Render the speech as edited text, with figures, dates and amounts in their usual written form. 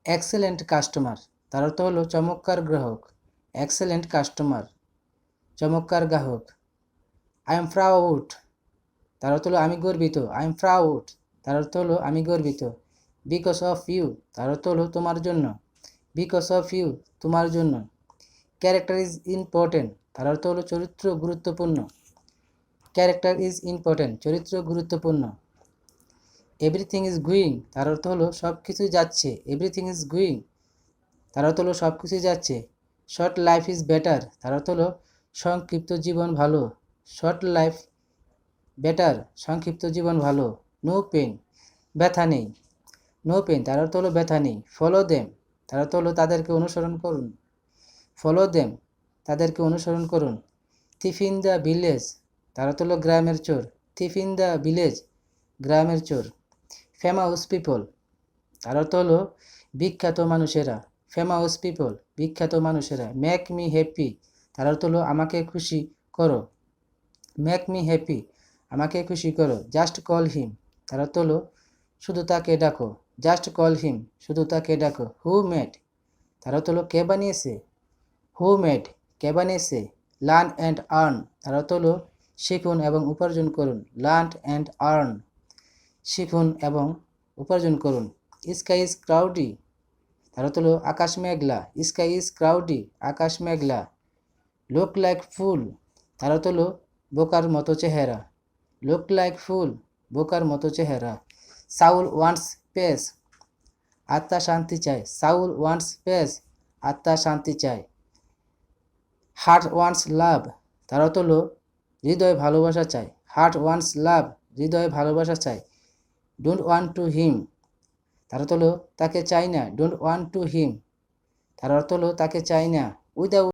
Excellent customer, তার অর্থ হলো চমৎকার গ্রাহক। এক্সেলেন্ট কাস্টমার, চমৎকার গ্রাহক। আই এম প্রাউড, তার অর্থ হলো আমি গর্বিত। আই এম প্রাউড, তার অর্থ হলো আমি গর্বিত। বিকজ অফ ইউ, তার অর্থ হলো তোমার জন্য। বিকজ অফ ইউ, তোমার জন্য। ক্যারেক্টার ইজ ইম্পর্টেন্ট, তার অর্থ হলো চরিত্র গুরুত্বপূর্ণ। ক্যারেক্টার ইজ ইম্পর্টেন্ট, চরিত্র গুরুত্বপূর্ণ। এভরিথিং ইজ গোয়িং, তার অর্থ হলো সব কিছুই যাচ্ছে। এভরিথিং ইজ গোয়িং, তার অর্থ হলো সব কিছুই যাচ্ছে। শর্ট লাইফ ইজ বেটার, তার অর্থ হলো সংক্ষিপ্ত জীবন ভালো। শর্ট লাইফ বেটার, সংক্ষিপ্ত জীবন ভালো। নো পেন, ব্যথা নেই। নো পেন, তার অর্থ হলো ব্যথা নেই। ফলো দেম, তার অর্থ হলো তাদেরকে অনুসরণ করুন। ফলো দেম, তাদেরকে অনুসরণ করুন। থিফ ইন দ্য ভিলেজ, তার অর্থ হলো গ্রামের চোর। থিফ ইন দ্য ভিলেজ, গ্রামের চোর। ফেমাস পিপল, তার অর্থ হলো বিখ্যাত মানুষেরা। ফেমাস পিপল, বিখ্যাত মানুষেরা। মেক মি হ্যাপি, তার অর্থ হলো আমাকে খুশি করো। মেক মি হ্যাপি, আমাকে খুশি করো। জাস্ট কল হিম, তার অর্থ হলো শুধু তাকে ডাকো। জাস্ট কল হিম, শুধু তাকে ডাকো। হু মেড, তার অর্থ হলো কে বানিয়েছে। হু মেড, কে বানিয়েছে। লার্ন অ্যান্ড আর্ন, তার অর্থ হলো শিখুন এবং উপার্জন করুন। লার্ন অ্যান্ড আর্ন, শিখুন এবং উপার্জন করুন। স্কাই ইজ ক্লাউডি, তার অর্থ হলো আকাশ মেঘলা। স্কাই ইজ ক্লাউডি, আকাশ মেঘলা। লুক লাইক ফুল, তার অর্থ হলো বোকার মতো চেহারা। লুক লাইক ফুল, বোকার মতো চেহারা। সাউল ওয়ান্টস পেস, আত্মা শান্তি চায়। সাউল ওয়ান্টস পেস, আত্মা শান্তি চায়। হার্ট ওয়ান্টস লাভ, তার অর্থ হলো হৃদয় ভালোবাসা চায়। হার্ট ওয়ান্টস লাভ, হৃদয় ভালোবাসা চায়। ডোন্ট ওয়ান্ট টু হিম, তার অর্থ হলো তাকে চাই না। ডোন্ট ওয়ান্ট টু হিম, তার অর্থ হলো তাকে চাই না। উইদাউট